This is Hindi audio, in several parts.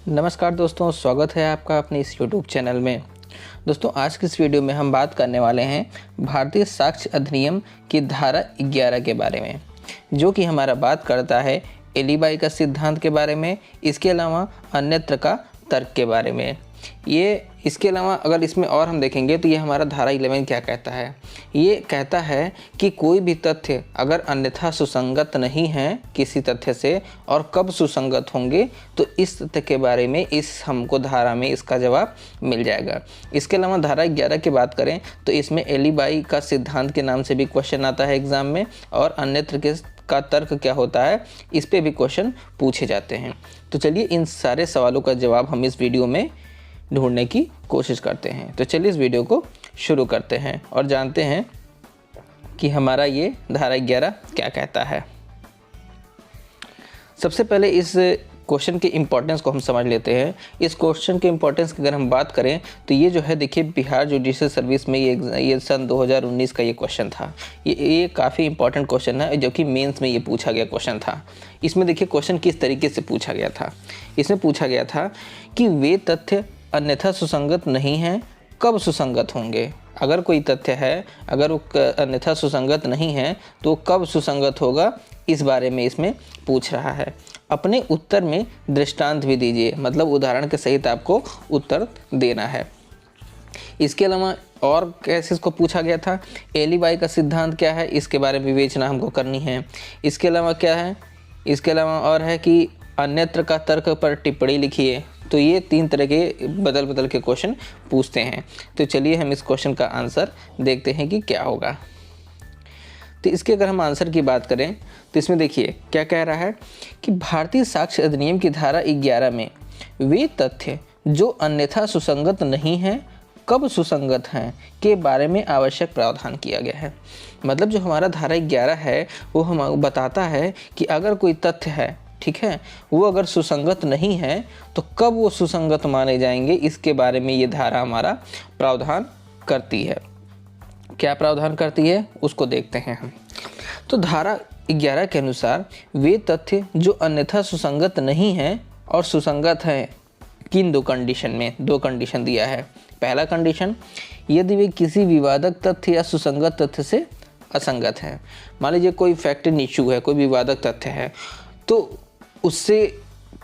नमस्कार दोस्तों, स्वागत है आपका अपने इस YouTube चैनल में। दोस्तों, आज की इस वीडियो में हम बात करने वाले हैं भारतीय साक्ष्य अधिनियम की धारा 11 के बारे में, जो कि हमारा बात करता है एलीबाई का सिद्धांत के बारे में, इसके अलावा अन्यत्र का तर्क के बारे में। इसके अलावा अगर इसमें और हम देखेंगे तो ये हमारा धारा 11 क्या कहता है। ये कहता है कि कोई भी तथ्य अगर अन्यथा सुसंगत नहीं है किसी तथ्य से और कब सुसंगत होंगे, तो इस तथ्य के बारे में हमको धारा में इसका जवाब मिल जाएगा। इसके अलावा धारा 11 की बात करें तो इसमें एलीबाई का सिद्धांत के नाम से भी क्वेश्चन आता है एग्जाम में, और अन्यत्र का तर्क क्या होता है इस पे भी क्वेश्चन पूछे जाते हैं। तो चलिए इन सारे सवालों का जवाब हम इस वीडियो में ढूंढने की कोशिश करते हैं। तो चलिए इस वीडियो को शुरू करते हैं और जानते हैं कि हमारा ये धारा 11 क्या कहता है। सबसे पहले इस क्वेश्चन के इम्पोर्टेंस को हम समझ लेते हैं। इस क्वेश्चन के इम्पोर्टेंस की अगर हम बात करें तो ये जो है, देखिए, बिहार जुडिशियल सर्विस में ये सन 2019 का ये क्वेश्चन था। ये काफ़ी इंपॉर्टेंट क्वेश्चन है, जो कि मेंस में ये पूछा गया क्वेश्चन था। इसमें देखिए क्वेश्चन किस तरीके से पूछा गया था। इसमें पूछा गया था कि वे तथ्य अन्यथा सुसंगत नहीं हैं, कब सुसंगत होंगे। अगर कोई तथ्य है, अगर वो अन्यथा सुसंगत नहीं है तो कब सुसंगत होगा, इस बारे में इसमें पूछ रहा है। अपने उत्तर में दृष्टांत भी दीजिए, मतलब उदाहरण के सहित आपको उत्तर देना है। इसके अलावा और कैसे इसको पूछा गया था, एलीबाई का सिद्धांत क्या है, इसके बारे में विवेचना हमको करनी है। इसके अलावा क्या है, इसके अलावा और है कि अन्यत्र का तर्क पर टिप्पणी लिखिए। तो ये 3 तरह के बदल बदल के क्वेश्चन पूछते हैं। तो चलिए हम इस क्वेश्चन का आंसर देखते हैं कि क्या होगा। तो इसके अगर हम आंसर की बात करें तो इसमें देखिए क्या कह रहा है कि भारतीय साक्ष्य अधिनियम की धारा 11 में वे तथ्य जो अन्यथा सुसंगत नहीं हैं, कब सुसंगत हैं के बारे में आवश्यक प्रावधान किया गया है। मतलब जो हमारा धारा 11 है वो हम बताता है कि अगर कोई तथ्य है, ठीक है, वो अगर सुसंगत नहीं है तो कब वो सुसंगत माने जाएंगे, इसके बारे में ये धारा हमारा प्रावधान करती है। क्या प्रावधान करती है उसको देखते हैं हम। तो धारा 11 के अनुसार वे तथ्य जो अन्यथा सुसंगत नहीं हैं और सुसंगत हैं किन 2 कंडीशन में, 2 कंडीशन दिया है। पहला कंडीशन, यदि वे किसी विवादक तथ्य या सुसंगत तथ्य से असंगत हैं। मान लीजिए कोई फैक्ट इशू है, कोई विवादक तथ्य है, तो उससे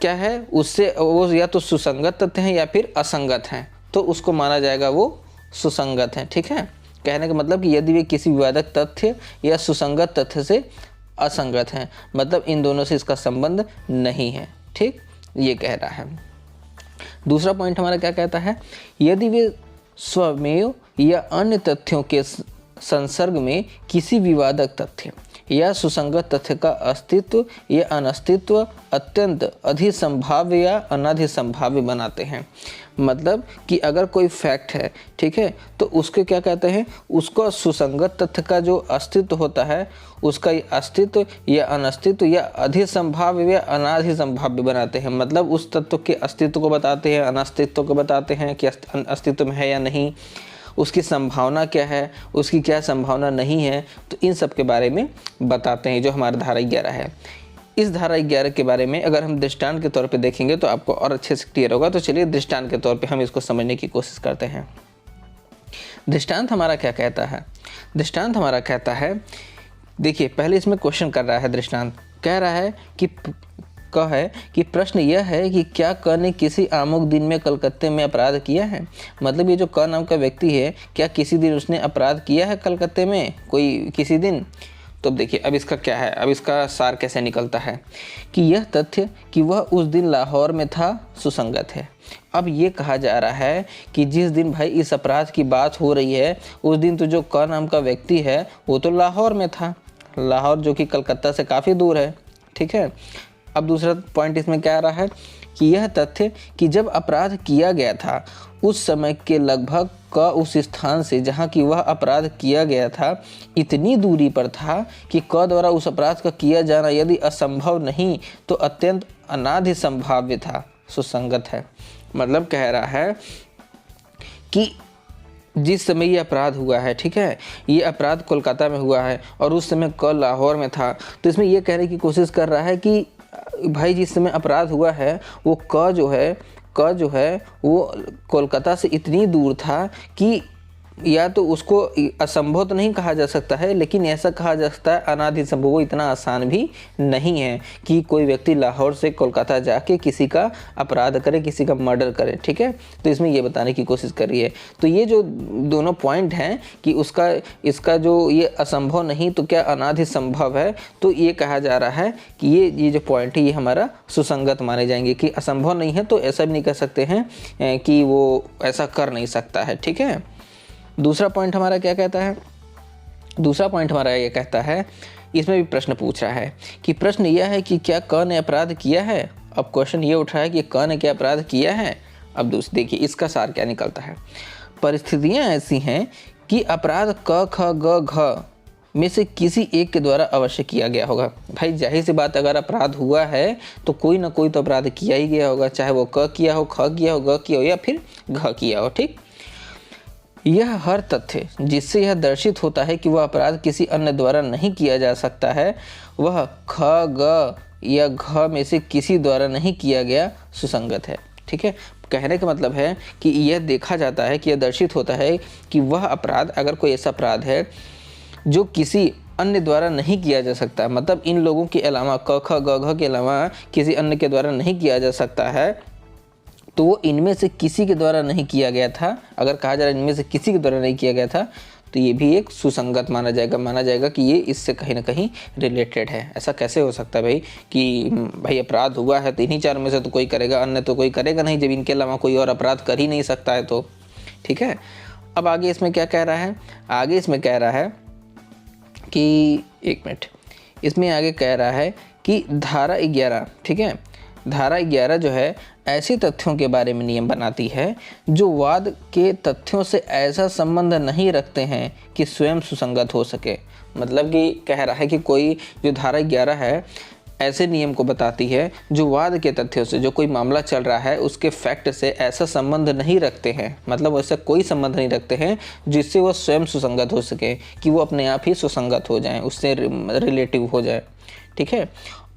क्या है, उससे वो या तो सुसंगत तथ्य हैं या फिर असंगत हैं, तो उसको माना जाएगा वो सुसंगत हैं। ठीक है, कहने का मतलब कि यदि वे किसी विवादक तथ्य या सुसंगत तथ्य से असंगत हैं, मतलब इन दोनों से इसका संबंध नहीं है। ठीक, ये कह रहा है। दूसरा पॉइंट हमारा क्या कहता है, यदि वे स्वमेव या अन्य तथ्यों के संसर्ग में किसी विवादक तथ्य या सुसंगत तथ्य का अस्तित्व या अनस्तित्व अत्यंत अधिसंभाव्य या अनाधिसंभाव्य बनाते हैं। मतलब कि अगर कोई फैक्ट है, ठीक है, तो उसके क्या कहते हैं, उसको सुसंगत तथ्य का जो अस्तित्व होता है उसका अस्तित्व या अनस्तित्व या अधिसंभाव्य या अनाधिसंभाव्य बनाते हैं। मतलब उस तत्व के अस्तित्व को बताते हैं, अनस्तित्व को बताते हैं कि अस्तित्व में है या नहीं, उसकी संभावना क्या है, उसकी क्या संभावना नहीं है, तो इन सब के बारे में बताते हैं जो हमारा धारा 11 है। इस धारा 11 के बारे में अगर हम दृष्टांत के तौर पे देखेंगे तो आपको और अच्छे से क्लियर होगा। तो चलिए दृष्टांत के तौर पे हम इसको समझने की कोशिश करते हैं। दृष्टांत हमारा क्या कहता है, दृष्टांत हमारा कहता है, देखिए पहले इसमें क्वेश्चन कर रहा है, दृष्टांत कह रहा है कि प्रश्न यह है कि क्या क ने किसी आमुक दिन में कलकत्ते में अपराध किया है। मतलब ये जो क नाम का व्यक्ति है, क्या किसी दिन उसने अपराध किया है कलकत्ते में, कोई किसी दिन। तो देखिए अब इसका क्या है, अब इसका सार कैसे निकलता है कि यह तथ्य कि वह उस दिन लाहौर में था सुसंगत है। अब ये कहा जा रहा है कि जिस दिन भाई इस अपराध की बात हो रही है उस दिन तो जो क नाम का व्यक्ति है वो तो लाहौर में था, लाहौर जो कि कलकत्ता से काफ़ी दूर है। ठीक है, अब दूसरा पॉइंट इसमें क्या आ रहा है कि यह तथ्य कि जब अपराध किया गया था उस समय के लगभग का उस स्थान से जहाँ की वह अपराध किया गया था इतनी दूरी पर था कि क द्वारा उस अपराध का किया जाना यदि असंभव नहीं तो अत्यंत अनाधिसंभाव्य था, सुसंगत है। मतलब कह रहा है कि जिस समय ये अपराध हुआ है, ठीक है, ये अपराध कोलकाता में हुआ है और उस समय क लाहौर में था, तो इसमें ये कहने की कोशिश कर रहा है कि भाई जिस समय अपराध हुआ है वो क जो है वो कोलकाता से इतनी दूर था कि या तो उसको असंभव तो नहीं कहा जा सकता है, लेकिन ऐसा कहा जा सकता है अनादि संभव। वो इतना आसान भी नहीं है कि कोई व्यक्ति लाहौर से कोलकाता जाके किसी का अपराध करे, किसी का मर्डर करे, ठीक है। तो इसमें ये बताने की कोशिश कर रही है। तो ये जो दोनों पॉइंट हैं कि इसका जो ये असंभव नहीं तो क्या अनादि संभव है, तो ये कहा जा रहा है कि ये जो पॉइंट है ये हमारा सुसंगत माने जाएंगे कि असंभव नहीं है तो ऐसा भी नहीं कह सकते हैं कि वो ऐसा कर नहीं सकता है, ठीक है। दूसरा पॉइंट हमारा क्या कहता है? दूसरा पॉइंट हमारा ये कहता है, इसमें भी प्रश्न पूछ रहा है कि प्रश्न यह है कि क्या क ने अपराध किया है। अब क्वेश्चन ये उठ रहा है कि क ने क्या अपराध किया है। अब देखिए इसका सार क्या निकलता है। परिस्थितियां ऐसी हैं कि अपराध क ख ग घ में से किसी एक के द्वारा अवश्य किया गया होगा। भाई जाहिर सी बात, अगर अपराध हुआ है तो कोई ना कोई तो अपराध किया ही गया होगा, चाहे वो क किया हो, ख किया हो, ग किया हो या फिर घ किया हो, ठीक। यह हर तथ्य जिससे यह दर्शित होता है कि वह अपराध किसी अन्य द्वारा नहीं किया जा सकता है, वह ख ग या घ में से किसी द्वारा नहीं किया गया सुसंगत है, ठीक है। कहने का मतलब है कि यह देखा जाता है कि यह दर्शित होता है कि वह अपराध, अगर कोई ऐसा अपराध है जो किसी अन्य द्वारा नहीं किया जा सकता, मतलब इन लोगों के अलावा क ख ग घ के अलावा किसी अन्य के द्वारा नहीं किया जा सकता है, तो वो इनमें से किसी के द्वारा नहीं किया गया था। अगर कहा जा रहा है इनमें से किसी के द्वारा नहीं किया गया था, तो ये भी एक सुसंगत माना जाएगा कि ये इससे कहीं ना कहीं रिलेटेड है। ऐसा कैसे हो सकता है भाई कि भाई अपराध हुआ है तो इन्हीं चार में से तो कोई करेगा, अन्य तो कोई करेगा नहीं, जब इनके अलावा कोई और अपराध कर ही नहीं सकता है तो, ठीक है। अब आगे इसमें क्या कह रहा है? आगे इसमें कह रहा है कि एक मिनट, इसमें आगे कह रहा है कि धारा 11, ठीक है, धारा 11 जो है ऐसे तथ्यों के बारे में नियम बनाती है जो वाद के तथ्यों से ऐसा संबंध नहीं रखते हैं कि स्वयं सुसंगत हो सके। मतलब कि कह रहा है कि कोई जो धारा 11 है ऐसे नियम को बताती है जो वाद के तथ्यों से, जो कोई मामला चल रहा है उसके फैक्ट से ऐसा संबंध नहीं रखते हैं, मतलब वैसा कोई संबंध नहीं रखते हैं जिससे वो स्वयं सुसंगत हो सके, कि वो अपने आप ही सुसंगत हो जाएं, उससे रिलेटिव हो जाए, ठीक है।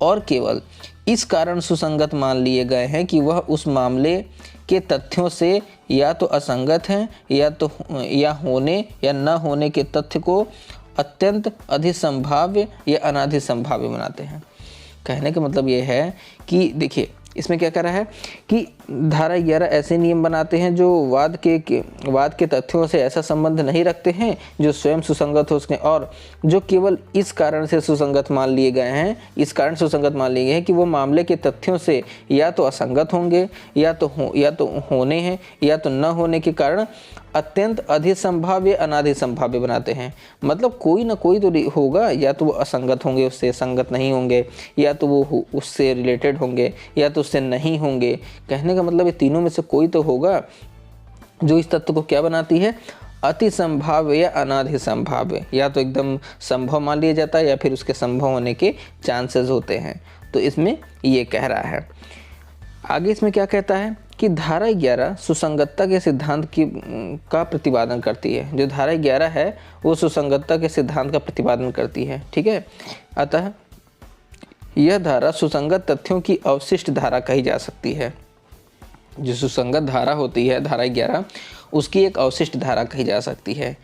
और केवल इस कारण सुसंगत मान लिए गए हैं कि वह उस मामले के तथ्यों से या तो असंगत हैं या होने या न होने के तथ्य को अत्यंत अधिसंभाव्य या अनाधिसंभाव्य बनाते हैं। कहने का मतलब ये है कि देखिए इसमें क्या कर रहा है कि धारा 11 ऐसे नियम बनाते हैं जो वाद के तथ्यों से ऐसा संबंध नहीं रखते हैं जो स्वयं सुसंगत हो सके, और जो केवल इस कारण से सुसंगत मान लिए गए हैं, इस कारण सुसंगत मान लिए गए हैं कि वो मामले के तथ्यों से या तो असंगत होंगे या तो होने हैं या तो न होने के कारण अत्यंत अधिसंभाव्य अनाधिसंभाव्य बनाते हैं। मतलब कोई ना कोई तो होगा, या तो वो असंगत होंगे, उससे संगत नहीं होंगे, या तो वो उससे रिलेटेड होंगे, या तो उससे नहीं होंगे। कहने का मतलब ये तीनों में से कोई तो होगा जो इस तत्व को क्या बनाती है, अति संभाव्य या अनाधिसंभाव्य, या तो एकदम संभव मान लिया जाता है या फिर उसके संभव होने के चांसेस होते हैं। तो इसमें ये कह रहा है। आगे इसमें क्या कहता है कि धारा 11 सुसंगतता के सिद्धांत का प्रतिपादन करती है। जो धारा 11 है वो सुसंगतता के सिद्धांत का प्रतिपादन करती है, ठीक है। अतः यह धारा सुसंगत तथ्यों की अवशिष्ट धारा कही जा सकती है। जो सुसंगत धारा होती है धारा 11, उसकी एक अवशिष्ट धारा कही जा सकती है।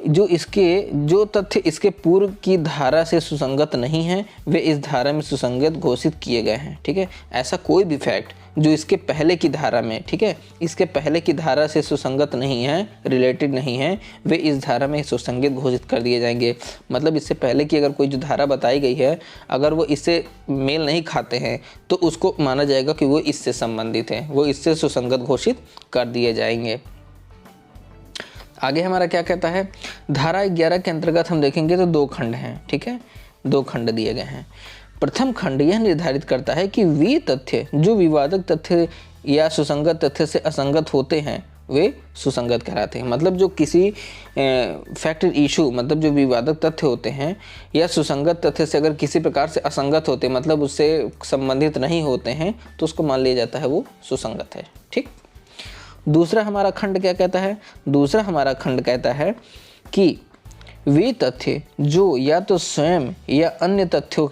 जो तथ्य इसके पूर्व की धारा से सुसंगत नहीं है वे इस धारा में सुसंगत घोषित किए गए हैं, ठीक है। ऐसा कोई भी फैक्ट जो इसके पहले की धारा में, ठीक है, इसके पहले की धारा से सुसंगत नहीं है, रिलेटेड नहीं है, वे इस धारा में सुसंगत घोषित कर दिए जाएंगे। मतलब इससे पहले की अगर कोई जो धारा बताई गई है, अगर वो इससे मेल नहीं खाते हैं तो उसको माना जाएगा कि वो इससे संबंधित हैं, वो इससे सुसंगत घोषित कर दिए जाएंगे। आगे हमारा क्या कहता है, धारा 11 के अंतर्गत हम देखेंगे तो 2 खंड हैं, ठीक है, 2 खंड दिए गए हैं। प्रथम खंड यह निर्धारित करता है कि वे तथ्य जो विवादक तथ्य या सुसंगत तथ्य से असंगत होते हैं वे सुसंगत कहलाते हैं। मतलब जो किसी फैक्ट इशू, मतलब जो विवादक तथ्य होते हैं या सुसंगत तथ्य से अगर किसी प्रकार से असंगत होते, मतलब उससे संबंधित नहीं होते हैं, तो उसको मान लिया जाता है वो सुसंगत है, ठीक। दूसरा हमारा खंड क्या कहता है, दूसरा हमारा खंड कहता है कि वे तथ्य जो या तो स्वयं या अन्य तथ्यों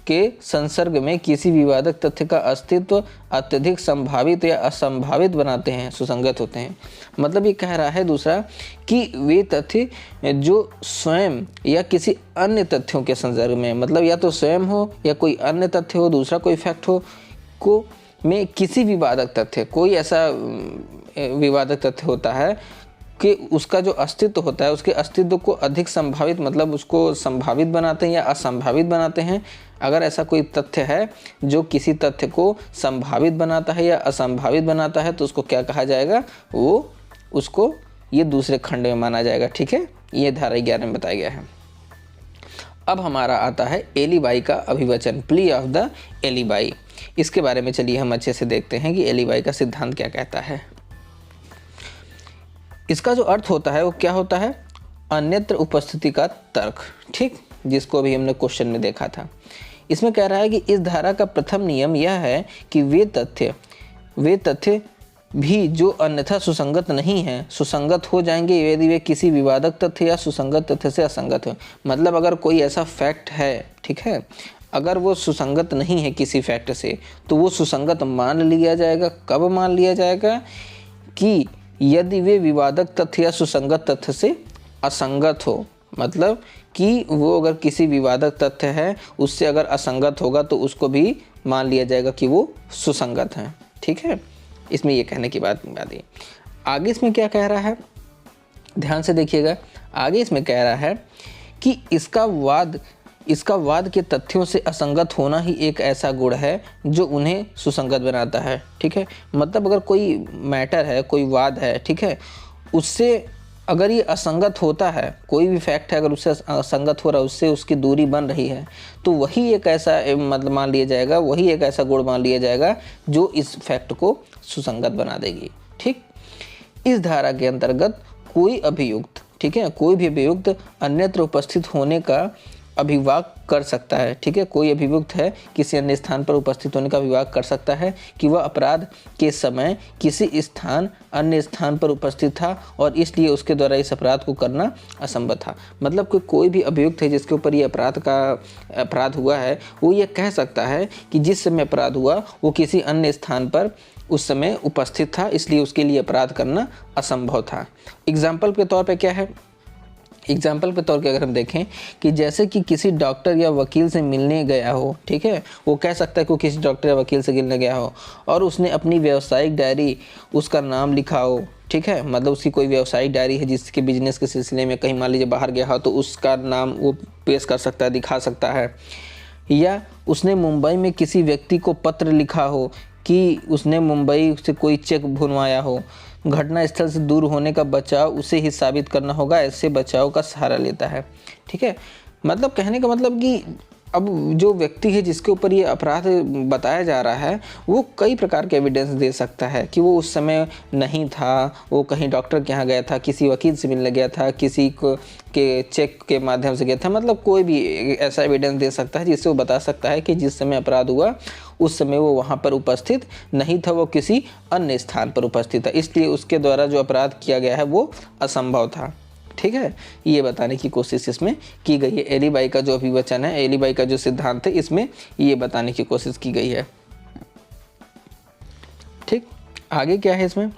के संसर्ग में किसी विवादक तथ्य का अस्तित्व अत्यधिक संभावित या असंभावित बनाते हैं, सुसंगत होते हैं। मतलब ये कह रहा है दूसरा कि वे तथ्य जो स्वयं या किसी अन्य तथ्यों के संसर्ग में, मतलब या तो स्वयं हो या कोई अन्य तथ्य हो, दूसरा कोई फैक्ट हो, को में किसी विवादक तथ्य, कोई ऐसा विवादक तथ्य होता है कि उसका जो अस्तित्व होता है, उसके अस्तित्व को अधिक संभावित, मतलब उसको संभावित बनाते हैं या असंभावित बनाते हैं। अगर ऐसा कोई तथ्य है जो किसी तथ्य को संभावित बनाता है या असंभावित बनाता है तो उसको क्या कहा जाएगा, वो उसको ये दूसरे खंड में माना जाएगा। ठीक है, ये धारा 11 में बताया गया है। अब हमारा आता है एलिबाई का अभिवचन, प्ली ऑफ द एलिबाई। इसके बारे में चलिए हम अच्छे से देखते हैं कि एलिबाई का सिद्धांत क्या कहता है। इसका जो अर्थ होता है वो क्या होता है, अन्यत्र उपस्थिति का तर्क। ठीक, जिसको अभी हमने क्वेश्चन में देखा था। इसमें कह रहा है कि इस धारा का प्रथम नियम यह है कि वे तथ्य भी जो अन्यथा सुसंगत नहीं हैं, सुसंगत हो जाएंगे यदि वे किसी विवादक तथ्य या सुसंगत तथ्य से असंगत हो। मतलब अगर कोई ऐसा फैक्ट है, ठीक है, अगर वो सुसंगत नहीं है किसी फैक्ट से तो वो सुसंगत मान लिया जाएगा। कब मान लिया जाएगा, कि यदि वे विवादक तथ्य या सुसंगत तथ्य से असंगत हो। मतलब कि वो अगर किसी विवादक तथ्य है उससे अगर असंगत होगा तो उसको भी मान लिया जाएगा कि वो सुसंगत है। ठीक है, इसमें ये कहने की बात है। आगे इसमें क्या कह रहा है, ध्यान से देखिएगा। आगे इसमें कह रहा है कि इसका वाद के तथ्यों से असंगत होना ही एक ऐसा गुण है जो उन्हें सुसंगत बनाता है। ठीक है, मतलब अगर कोई मैटर है, कोई वाद है, ठीक है, उससे अगर ये असंगत होता है, कोई भी फैक्ट है अगर उससे असंगत हो रहा है, उससे उसकी दूरी बन रही है, तो वही एक ऐसा मतलब मान लिया जाएगा, वही एक ऐसा गुण मान लिया जाएगा जो इस फैक्ट को सुसंगत बना देगी। ठीक, इस धारा के अंतर्गत कोई अभियुक्त, ठीक है, कोई भी अभियुक्त अन्यत्र उपस्थित होने का अभिवाद कर सकता है। ठीक है, कोई अभियुक्त है किसी अन्य स्थान पर उपस्थित होने का अभिवाद कर सकता है कि वह अपराध के समय किसी अन्य स्थान पर उपस्थित था और इसलिए उसके द्वारा इस अपराध को करना असंभव था। मतलब कि कोई भी अभियुक्त है जिसके ऊपर ये अपराध हुआ है, वो ये कह सकता है कि जिस समय अपराध हुआ वो किसी अन्य स्थान पर उस समय उपस्थित था, इसलिए उसके लिए अपराध करना असंभव था। एग्जाम्पल के तौर पर क्या है, एग्जाम्पल के तौर पे अगर हम देखें कि जैसे कि किसी डॉक्टर या वकील से मिलने गया हो, ठीक है, वो कह सकता है कि वो किसी डॉक्टर या वकील से मिलने गया हो और उसने अपनी व्यावसायिक डायरी, उसका नाम लिखा हो। ठीक है, मतलब उसकी कोई व्यावसायिक डायरी है जिसके बिजनेस के सिलसिले में कहीं मान लीजिए बाहर गया हो तो उसका नाम वो पेश कर सकता है, दिखा सकता है। या उसने मुंबई में किसी व्यक्ति को पत्र लिखा हो कि उसने मुंबई से कोई चेक भुनवाया हो। घटना स्थल से दूर होने का बचाव उसे ही साबित करना होगा, ऐसे बचाव का सहारा लेता है। ठीक है, मतलब कहने का मतलब कि अब जो व्यक्ति है जिसके ऊपर ये अपराध बताया जा रहा है वो कई प्रकार के एविडेंस दे सकता है कि वो उस समय नहीं था, वो कहीं डॉक्टर के यहाँ गया था, किसी वकील से मिलने गया था, किसी को के चेक के माध्यम से गया था। मतलब कोई भी ऐसा एविडेंस दे सकता है जिससे वो बता सकता है कि जिस समय अपराध हुआ उस समय वो वहाँ पर उपस्थित नहीं था, वो किसी अन्य स्थान पर उपस्थित था, इसलिए उसके द्वारा जो अपराध किया गया है वो असंभव था। ठीक है, ये बताने की कोशिश इसमें की गई है। एलिबाई का जो अभिवचन है, एलिबाई का जो सिद्धांत है, इसमें ये बताने की कोशिश की गई है। ठीक, आगे क्या है इसमें,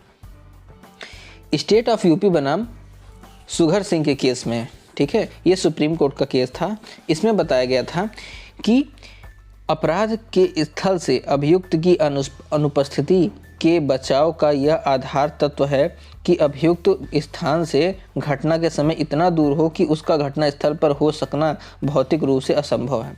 स्टेट ऑफ यूपी बनाम सुघर सिंह के केस में, ठीक है, ये सुप्रीम कोर्ट का केस था। इसमें बताया गया था कि अपराध के स्थल से अभियुक्त की अनुपस्थिति के बचाव का यह आधार तत्व है कि अभियुक्त स्थान से घटना के समय इतना दूर हो कि उसका घटना स्थल पर हो सकना भौतिक रूप से असंभव है।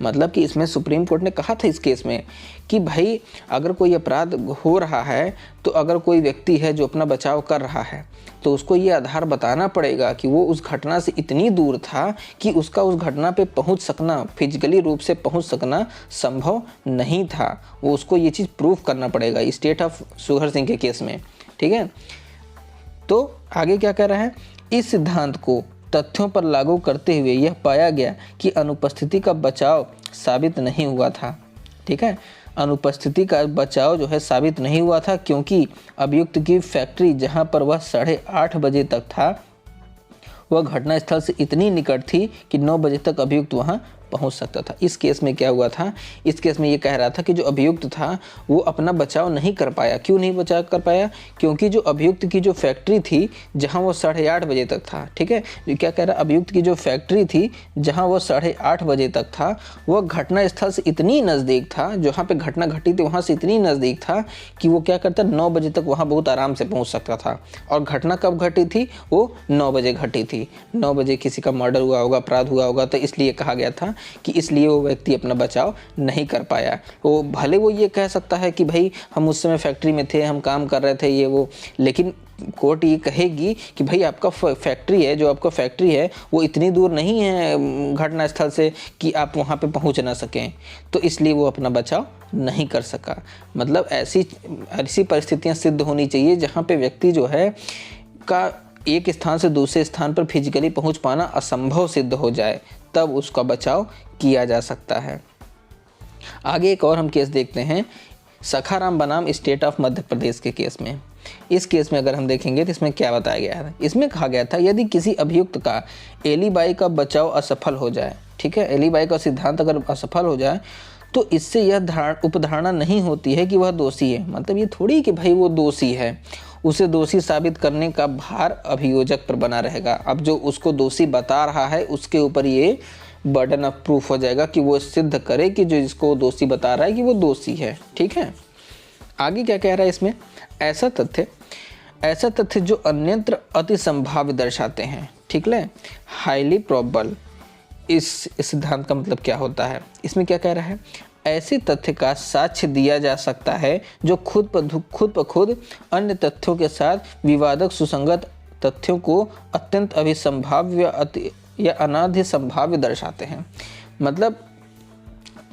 मतलब कि इसमें सुप्रीम कोर्ट ने कहा था इस केस में कि भाई अगर कोई अपराध हो रहा है तो अगर कोई व्यक्ति है जो अपना बचाव कर रहा है तो उसको ये आधार बताना पड़ेगा कि वो उस घटना से इतनी दूर था कि उसका उस घटना पे पहुंच सकना, फिजिकली रूप से पहुंच सकना संभव नहीं था। वो उसको ये चीज़ प्रूफ करना पड़ेगा स्टेट ऑफ सुघर सिंह के केस में। ठीक है, तो आगे क्या कह रहा है, इस सिद्धांत को तथ्यों पर लागू करते हुए यह पाया गया कि अनुपस्थिति का बचाव साबित नहीं हुआ था। ठीक है, अनुपस्थिति का बचाव जो है साबित नहीं हुआ था क्योंकि अभियुक्त की फैक्ट्री जहां पर वह 8:30 बजे तक था वह घटना स्थल से इतनी निकट थी कि 9 बजे तक अभियुक्त वहां पहुंच सकता था। इस केस में क्या हुआ था, इस केस में ये कह रहा था कि जो अभियुक्त था वो अपना बचाव नहीं कर पाया। क्यों नहीं बचाव कर पाया? क्योंकि जो अभियुक्त की जो फैक्ट्री थी जहां वो 8:30 बजे तक था, ठीक है, ये क्या कह रहा है, अभियुक्त की जो फैक्ट्री थी जहां वो 8:30 बजे तक था, वह घटना स्थल से इतनी नज़दीक था, जहाँ पे घटना घटी थी वहाँ से इतनी नज़दीक था कि वो क्या करता, 9 बजे तक वहाँ बहुत आराम से पहुँच सकता था। और घटना कब घटी थी? वो 9 बजे घटी थी। 9 बजे किसी का मर्डर हुआ होगा, अपराध हुआ होगा, तो इसलिए कहा गया था कि इसलिए वो व्यक्ति अपना बचाव नहीं कर पाया। वो भले वो ये कह सकता है कि भाई हम उस समय फैक्ट्री में थे, हम काम कर रहे थे, ये वो, लेकिन कोर्ट ये कहेगी कि भाई आपका फैक्ट्री है, जो आपका फैक्ट्री है वो इतनी दूर नहीं है घटना स्थल से कि आप वहाँ पे पहुँच ना सकें, तो इसलिए वो अपना बचाव नहीं कर सका। मतलब ऐसी परिस्थितियाँ सिद्ध होनी चाहिए जहाँ पे व्यक्ति जो है का एक स्थान से दूसरे स्थान पर फिजिकली पहुँच पाना असंभव सिद्ध हो जाए, तब उसका बचाव किया जा सकता है। आगे एक और हम केस देखते हैं, सखाराम बनाम स्टेट ऑफ मध्य प्रदेश के केस में। इस केस में अगर हम देखेंगे तो इसमें क्या बताया गया है, इसमें कहा गया था यदि किसी अभियुक्त का एलिबाई का बचाव असफल हो जाए, ठीक है, एलिबाई का सिद्धांत अगर असफल हो जाए तो इससे यह उपधारणा नहीं होती है कि वह दोषी है। मतलब ये थोड़ी कि भाई वो दोषी है, उसे दोषी साबित करने का भार अभियोजक पर बना रहेगा। अब जो उसको दोषी बता रहा है उसके ऊपर ये बर्डन ऑफ प्रूफ हो जाएगा कि वो सिद्ध करे कि जो इसको दोषी बता रहा है कि वो दोषी है, ठीक है। आगे क्या कह रहा है इसमें, ऐसा तथ्य जो अन्यत्र अति संभाव्य दर्शाते हैं, ठीक है, हाईली प्रोबेबल। इस सिद्धांत का मतलब क्या होता है, इसमें क्या कह रहा है, ऐसे तथ्य का साक्ष्य दिया जा सकता है जो खुद ब खुद अन्य तथ्यों के साथ विवादक सुसंगत तथ्यों को अत्यंत अभिसंभाव्य या अनाधि संभाव्य दर्शाते हैं। मतलब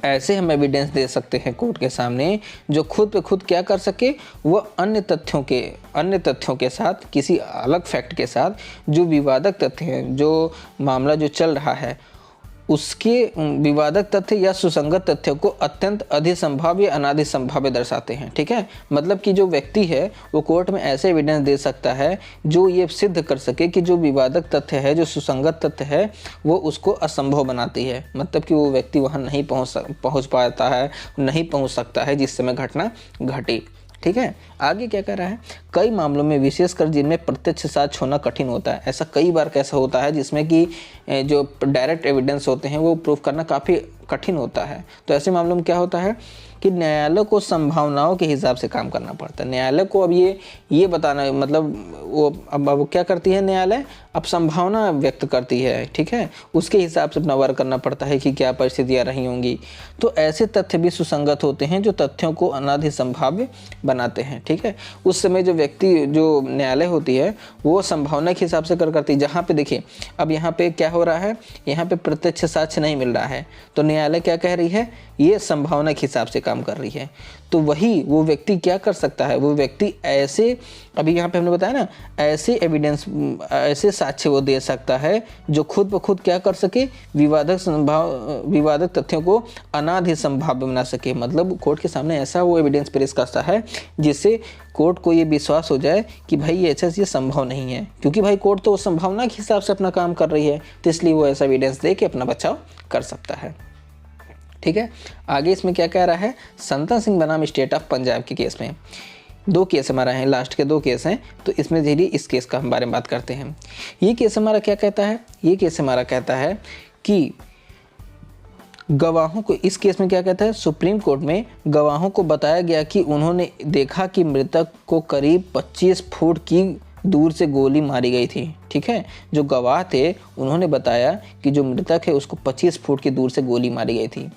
ऐसे हम एविडेंस दे सकते हैं कोर्ट के सामने जो खुद पे खुद क्या कर सके, वह अन्य तथ्यों के साथ, किसी अलग फैक्ट के साथ जो विवादक तथ्य हैं, जो मामला जो चल रहा है उसके विवादक तथ्य या सुसंगत तथ्यों को अत्यंत अधिसंभाव्य अनादि संभाव्य दर्शाते हैं, ठीक है। मतलब कि जो व्यक्ति है वो कोर्ट में ऐसे एविडेंस दे सकता है जो ये सिद्ध कर सके कि जो विवादक तथ्य है, जो सुसंगत तथ्य है, वो उसको असंभव बनाती है। मतलब कि वो व्यक्ति वहाँ नहीं पहुँच पाता है, नहीं पहुँच सकता है जिस समय घटना घटी, ठीक है। आगे क्या कर रहा है, कई मामलों में विशेषकर जिनमें प्रत्यक्ष साक्ष्य होना कठिन होता है, ऐसा कई बार कैसा होता है जिसमें कि जो डायरेक्ट एविडेंस होते हैं वो प्रूफ करना काफ़ी कठिन होता है। तो ऐसे मामलों में क्या होता है कि न्यायालय को संभावनाओं के हिसाब से काम करना पड़ता है। न्यायालय को अब ये बताना, मतलब वो अब क्या करती है न्यायालय, अब संभावना व्यक्त करती है, ठीक है, उसके हिसाब से अपना वर्क करना पड़ता है कि क्या परिस्थितियाँ रही होंगी। तो ऐसे तथ्य भी सुसंगत होते हैं जो तथ्यों को अनाधि संभाव्य बनाते हैं, ठीक है। उस समय जो व्यक्ति, जो न्यायालय होती है वो संभावना के हिसाब से करती है। जहाँ पे देखिए अब यहाँ पे क्या हो रहा है, यहाँ पे प्रत्यक्ष साक्ष्य नहीं मिल रहा है, तो न्यायालय क्या कह रही है, ये संभावना के हिसाब से काम कर रही है। तो वही वो व्यक्ति क्या कर सकता है, वो व्यक्ति ऐसे, अभी यहाँ पे हमने बताया ना, ऐसे एविडेंस, ऐसे साक्ष्य वो दे सकता है जो खुद ब खुद क्या कर सके, विवादक तथ्यों को अनाधि संभाव्य बना सके। मतलब कोर्ट के सामने ऐसा वो एविडेंस पेश करता है जिससे कोर्ट को ये विश्वास हो जाए कि भाई ये ऐसा संभव नहीं है, क्योंकि भाई कोर्ट तो संभावना के हिसाब से अपना काम कर रही है, तो इसलिए वो ऐसा एविडेंस दे के अपना बचाव कर सकता है, ठीक है। आगे इसमें क्या कह रहा है, संतन सिंह बनाम स्टेट ऑफ पंजाब के केस में 2 केस हमारा है, लास्ट के 2 केस हैं, तो इसमें धीरे इस केस का हम बारे में बात करते हैं। ये केस हमारा क्या कहता है, ये केस हमारा कहता है कि गवाहों को, इस केस में क्या कहता है, सुप्रीम कोर्ट में गवाहों को बताया गया कि उन्होंने देखा कि मृतक को करीब 25 फुट की दूर से गोली मारी गई थी, ठीक है। जो गवाह थे उन्होंने बताया कि जो मृतक है उसको 25 फुट की दूर से गोली मारी गई थी,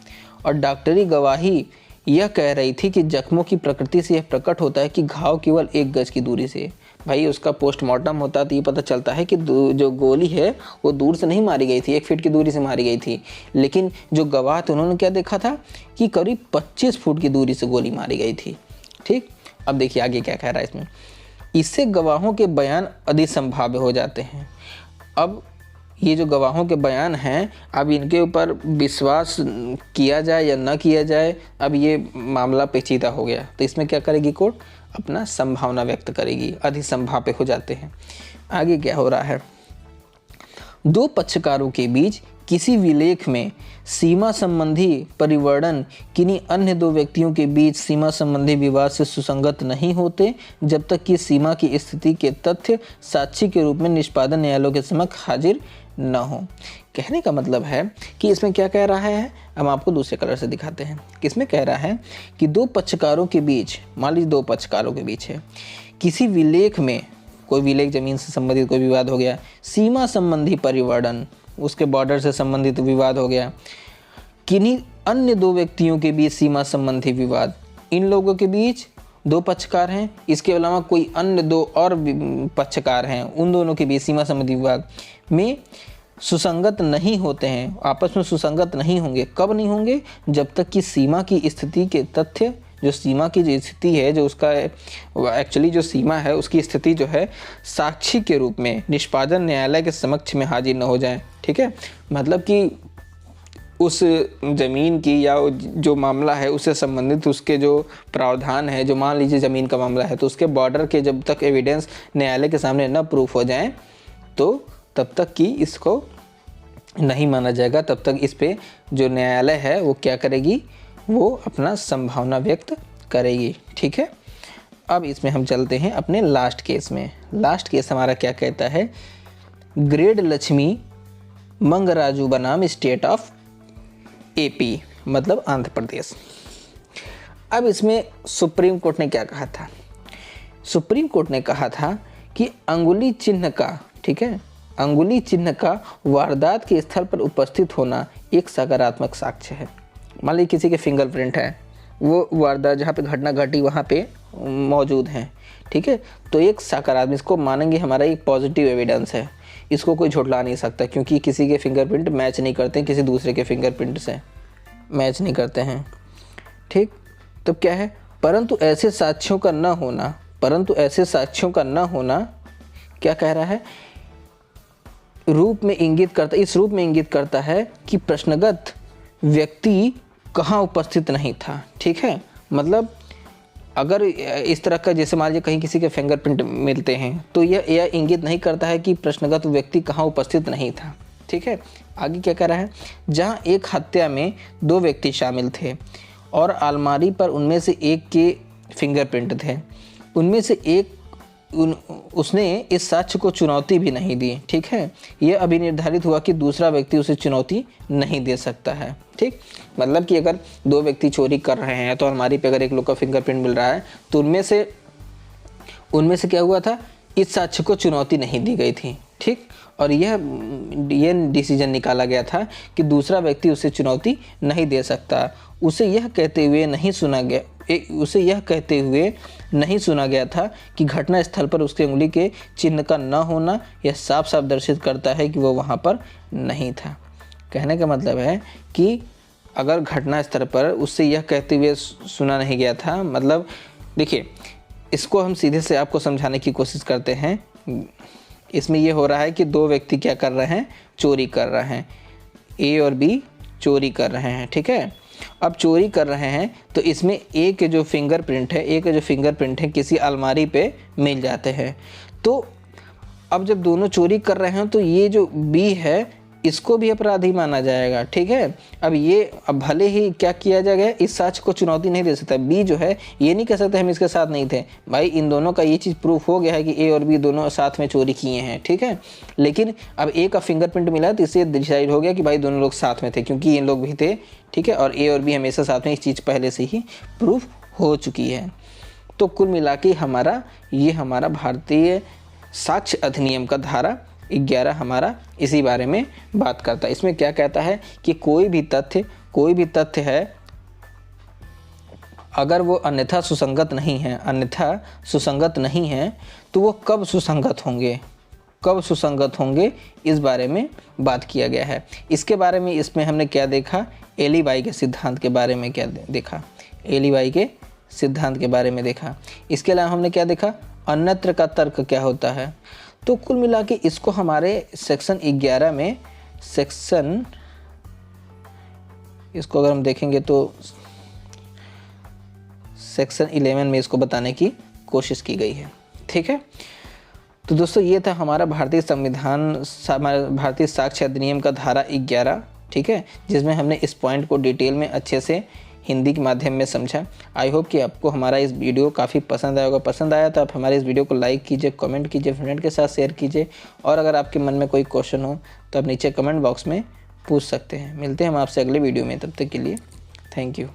और डॉक्टरी गवाही यह कह रही थी कि जख्मों की प्रकृति से यह प्रकट होता है कि घाव केवल 1 गज की दूरी से। भाई उसका पोस्टमार्टम होता तो ये पता चलता है कि जो गोली है वो दूर से नहीं मारी गई थी, 1 फीट की दूरी से मारी गई थी, लेकिन जो गवाह थे उन्होंने क्या देखा था कि करीब 25 फुट की दूरी से गोली मारी गई थी, ठीक। अब देखिए आगे क्या कह रहा है इसमें, इससे गवाहों के बयान अधिसंभाव्य हो जाते हैं। अब ये जो गवाहों के बयान हैं, अब इनके ऊपर विश्वास किया जाए या ना किया जाए, अब ये मामला पेचीदा हो गया। तो इसमें क्या करेगी कोर्ट, अपना संभावना व्यक्त करेगी, अधिसंभाव्य हो जाते हैं। आगे क्या हो रहा है, 2 पक्षकारों के बीच किसी विलेख में सीमा संबंधी परिवर्तन किन्हीं अन्य दो व्यक्तियों के बीच सीमा संबंधी विवाद से सुसंगत नहीं होते जब तक कि सीमा की स्थिति के तथ्य साक्षी के रूप में निष्पादन न्यायालयों के समक्ष हाजिर न हो। कहने का मतलब है कि इसमें क्या कह रहा है, हम आपको दूसरे कलर से दिखाते हैं। इसमें कह रहा है कि दो पक्षकारों के बीच, मान लीजिए दो पक्षकारों के बीच है, किसी विलेख में, कोई विलेख जमीन से संबंधित कोई विवाद हो गया, सीमा संबंधी परिवर्तन, उसके बॉर्डर से संबंधित विवाद हो गया, किन्हीं अन्य दो व्यक्तियों के बीच सीमा संबंधी विवाद, इन लोगों के बीच दो पक्षकार हैं, इसके अलावा कोई अन्य दो और पक्षकार हैं, उन दोनों के बीच सीमा संबंधी विवाद में सुसंगत नहीं होते हैं, आपस में सुसंगत नहीं होंगे। कब नहीं होंगे? जब तक कि सीमा की स्थिति के तथ्य, जो सीमा की जो स्थिति है, जो उसका एक्चुअली जो सीमा है उसकी स्थिति जो है साक्षी के रूप में निष्पादन न्यायालय के समक्ष में हाजिर न हो जाए। ठीक है, मतलब कि उस ज़मीन की या जो मामला है उससे संबंधित उसके जो प्रावधान है, जो मान लीजिए ज़मीन का मामला है, तो उसके बॉर्डर के जब तक एविडेंस न्यायालय के सामने न प्रूफ हो जाए तो तब तक कि इसको नहीं माना जाएगा, तब तक इस पे जो न्यायालय है वो क्या करेगी, वो अपना संभावना व्यक्त करेगी। ठीक है, अब इसमें हम चलते हैं अपने लास्ट केस में। लास्ट केस हमारा क्या कहता है, ग्रेड लक्ष्मी मंगराजू बनाम स्टेट ऑफ एपी, मतलब आंध्र प्रदेश। अब इसमें सुप्रीम कोर्ट ने क्या कहा था, सुप्रीम कोर्ट ने कहा था कि अंगुली चिन्ह का, ठीक है, अंगुली चिन्ह का वारदात के स्थल पर उपस्थित होना एक सकारात्मक साक्ष्य है। मान लीजिए किसी के फिंगरप्रिंट है, वो वारदात जहाँ पे घटना घटी वहाँ पे मौजूद हैं, ठीक है, तो एक सकारात्मक, इसको मानेंगे हमारा एक पॉजिटिव एविडेंस है, इसको कोई झुठला नहीं सकता, क्योंकि किसी के फिंगरप्रिंट मैच नहीं करते हैं, किसी दूसरे के फिंगरप्रिंट से मैच नहीं करते हैं। ठीक, तो क्या है, परंतु ऐसे साक्ष्यों का न होना, परंतु ऐसे साक्ष्यों का न होना क्या कह रहा है, रूप में इंगित करता, इस रूप में इंगित करता है कि प्रश्नगत व्यक्ति कहाँ उपस्थित नहीं था। ठीक है, मतलब अगर इस तरह का, जैसे मान लीजिए कहीं किसी के फिंगरप्रिंट मिलते हैं, तो यह इंगित नहीं करता है कि प्रश्नगत व्यक्ति कहाँ उपस्थित नहीं था। ठीक है, आगे क्या कह रहा है, जहाँ एक हत्या में दो व्यक्ति शामिल थे और अलमारी पर उनमें से एक के फिंगरप्रिंट थे, उनमें से एक उसने इस साक्ष्य को चुनौती भी नहीं दी। ठीक है, यह अभी निर्धारित हुआ कि दूसरा व्यक्ति उसे चुनौती नहीं दे सकता है। ठीक, मतलब कि अगर दो व्यक्ति चोरी कर रहे हैं तो अलमारी पे अगर एक लोग का फिंगरप्रिंट मिल रहा है तो उनमें से क्या हुआ था, इस साक्ष्य को चुनौती नहीं दी गई थी। ठीक, और यह डिसीजन निकाला गया था कि दूसरा व्यक्ति उसे चुनौती नहीं दे सकता। उसे यह कहते हुए नहीं सुना गया था कि घटना स्थल पर उसके उंगली के चिन्ह का न होना यह साफ साफ दर्शित करता है कि वह वहाँ पर नहीं था। कहने का मतलब है कि अगर घटना स्थल पर उससे यह कहते हुए सुना नहीं गया था, मतलब देखिए इसको हम सीधे से आपको समझाने की कोशिश करते हैं। इसमें यह हो रहा है कि दो व्यक्ति क्या कर रहे हैं, चोरी कर रहे हैं, ए और बी चोरी कर रहे हैं। ठीक है, अब चोरी कर रहे हैं तो इसमें ए के जो फिंगरप्रिंट है किसी अलमारी पे मिल जाते हैं। तो अब जब दोनों चोरी कर रहे हैं तो ये जो बी है इसको भी अपराधी माना जाएगा। ठीक है, अब भले ही क्या किया जाएगा, इस साक्ष्य को चुनौती नहीं दे सकता। बी जो है ये नहीं कह सकते हम इसके साथ नहीं थे, भाई इन दोनों का ये चीज़ प्रूफ हो गया है कि ए और बी दोनों साथ में चोरी किए हैं। ठीक है, लेकिन अब ए का फिंगरप्रिंट मिला तो इससे डिसाइड हो गया कि भाई दोनों लोग साथ में थे, क्योंकि इन लोग भी थे। ठीक है, और ए और बी हमेशा साथ में, इस चीज़ पहले से ही प्रूफ हो चुकी है। तो कुल मिला के हमारा भारतीय साक्ष्य अधिनियम का धारा 11 हमारा इसी बारे में बात करता है। इसमें क्या कहता है कि कोई भी तथ्य है अगर वो अन्यथा सुसंगत नहीं है तो वो कब सुसंगत होंगे इस बारे में बात किया गया है। इसके बारे में इसमें हमने क्या देखा, एलीबाई के सिद्धांत के बारे में क्या देखा, एलीबाई के सिद्धांत के बारे में देखा। इसके अलावा हमने क्या देखा, अन्यत्र का तर्क क्या होता है। तो कुल मिला के इसको हमारे सेक्शन 11 में इसको अगर हम देखेंगे तो सेक्शन 11 में इसको बताने की कोशिश की गई है। ठीक है, तो दोस्तों ये था हमारा भारतीय भारतीय साक्ष्य अधिनियम का धारा 11, ठीक है, जिसमें हमने इस पॉइंट को डिटेल में अच्छे से हिंदी के माध्यम में समझा। आई होप कि आपको हमारा इस वीडियो काफ़ी पसंद आया होगा। पसंद आया तो आप हमारे इस वीडियो को लाइक कीजिए, कमेंट कीजिए, फ्रेंड के साथ शेयर कीजिए, और अगर आपके मन में कोई क्वेश्चन हो तो आप नीचे कमेंट बॉक्स में पूछ सकते हैं। मिलते हैं हम आपसे अगले वीडियो में, तब तक के लिए थैंक यू।